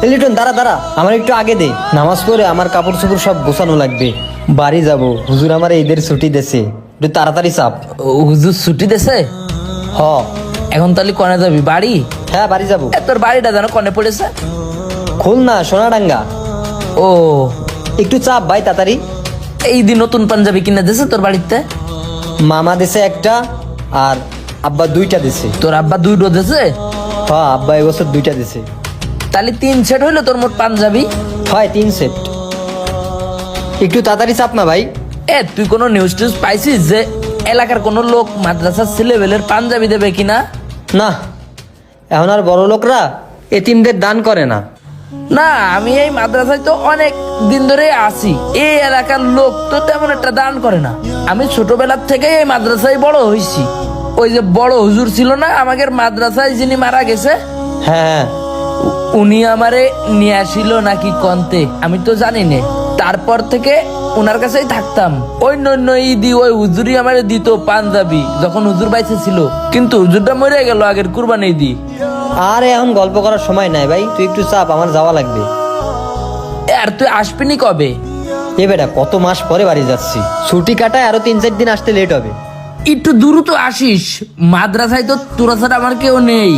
লিটন দাঁড়া দাঁড়া, আমার একটু আগে দে। নামাজ পড়ে আমার কাপড় চোপড় সব গোছানো লাগবে, বাড়ি যাব। হুজুর আমার ঈদের ছুটি দেছে, একটু তাড়াতাড়ি চাপ। হুজুর ছুটি দেছে? হ। এখন তাহলে কনে যাবি? বাড়ি? হ্যাঁ বাড়ি যাব। তোর বাড়িটা যেন কনে পড়েছে? খুলনা সোনাডাঙ্গা। ও, একটু চাপ ভাই তাড়াতাড়ি। এই দিন নতুন পাঞ্জাবি কিনে দিছে তোর বাড়িতে? মামা দেশে একটা আর আব্বা দুইটা দিছে। তোর আব্বা দুইটো দিছে? হ্যাঁ আব্বা এবছর দুইটা দিছে। তাহলে 3 সেট হইলো তোর মোট পাঞ্জাবি? হয় 3 সেট। একটু তাড়াতাড়ি চাপ না ভাই। তুই কোনো নিউজ টিউজ পাইছিস যে এলাকার কোনো লোক মাদ্রাসার ছেলেবেলের পাঞ্জাবি দেবে কিনা? না, এখন আর বড় লোকরা এতিমদের দান করে না। না, আমি এই মাদ্রাসায় তো অনেক দিন ধরে আছি, এই এলাকার লোক তো তেমন একটা দান করে না। আমি ছোটবেলার থেকে এই মাদ্রাসায় বড় হয়েছি। ওই যে বড় হুজুর ছিল না আমাদের মাদ্রাসায়, যিনি মারা গেছে, হ্যাঁ উনি আমারে নিয়ে আসিল নাকি কন্তে, আমি তো জানি না। তারপর থেকে ওনার কাছেই থাকতাম। ওই নন্য ঈদি ওই হুজুরই আমারে দিত পাঞ্জাবি যখন হুজুর বাইসে ছিল, কিন্তু হুজুরটা মরে গেল আগের কুরবানি ঈদি। আর এখন গল্প করার সময় নাই ভাই, তুই একটু চাপ, আমার যাওয়া লাগবে। আর তুই আসবিনি কবে? এ বেটা কত মাস পরে বাড়ি যাচ্ছি, ছুটি কাটায় আরো 3-4 দিন আসতে লেট হবে। একটু দ্রুত আসিস, মাদ্রাসায় তো তোরা ছাড়া আমার কেউ নেই।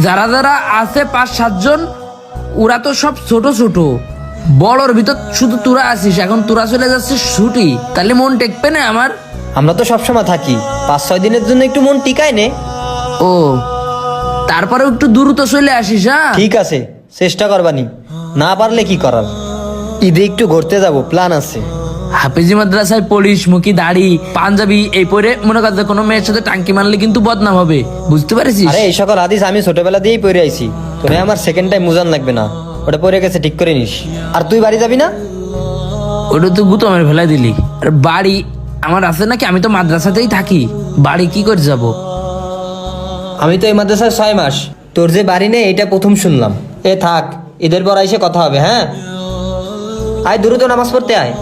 যারা যারা আছে 5-7 জন, ওরা তো সব ছোট ছোট। বড়র ভিতর শুধু তোরা আসিস, এখন তোরা চলে যাচ্ছিস ছুটি, তাহলে মন টেকবে না আমার? আমরা তো সবসময় থাকি, 5-6 দিনের জন্য একটু মন টিকায় নে। ও, তারপরে একটু দ্রুত চলে আসিস। হ্যাঁ ঠিক আছে, চেষ্টা করবানি, না পারলে কি করার। ঈদে একটু ঘুরতে যাব, প্ল্যান আছে। হাফিজি মাদ্রাসায় পড়িস, মুখি দাড়ি পাঞ্জাবি এই পরে মনে কর যে কোনো মেয়ের সাথে টাঙ্কি মারলে কিন্তু বদনাম হবে, বুঝতে পারিস? আরে এই সকল হাদিস আমি ছোটবেলা দিয়েই পড়ে আইছি, তোরে আমার সেকেন্ড টাইম মুজান লাগবে না, ওটা পড়ে গেছে, ঠিক করে নিস। আর তুই বাড়ি যাবি না? ওটা তো গুতো আমার ফেলাই দিলি। আর বাড়ি আমার আছে নাকি? আমি তো মাদ্রাসাতেই থাকি, বাড়ি কি করে যাব? আমি তো এই মাদ্রাসায় 6 মাস, তোর যে বাড়ি নেই এটা প্রথম শুনলাম। থাক, ঈদের পর এসে কথা হবে। হ্যাঁ আয়, দ্রুত নামাজ পড়তে আয়।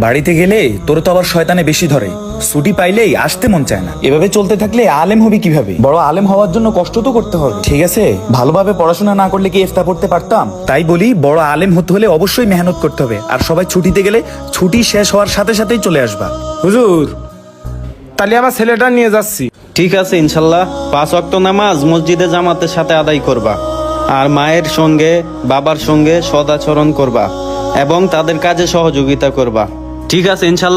বাড়িতে গেলে তোর তো আবার শয়তানে বেশি ধরে, ছুটি পাইলেই আসতে মন চায় না। এভাবে চলতে থাকলে আলেম হবি কিভাবে? বড় আলেম হওয়ার জন্য কষ্ট তো করতে হবে, ঠিক আছে? ভালোভাবে পড়াশোনা না করলে কি ইফতা পড়তে পারতাম? তাই বলি, বড় আলেম হতে হলে অবশ্যই মেহনত করতে হবে। আর সবাই ছুটিতে গেলে ছুটি শেষ হওয়ার সাথে সাথেই চলে আসবা। হুজুর, তাহলে আমার ছেলেটা নিয়ে যাচ্ছি। ঠিক আছে, ইনশাল্লাহ 5 ওয়াক্ত নামাজ মসজিদে জামাতের সাথে আদায় করবা, আর মায়ের সঙ্গে বাবার সঙ্গে সদাচরণ করবা এবং তাদের কাজে সহযোগিতা করবা। ঠিক আছে ইনশাল্লাহ।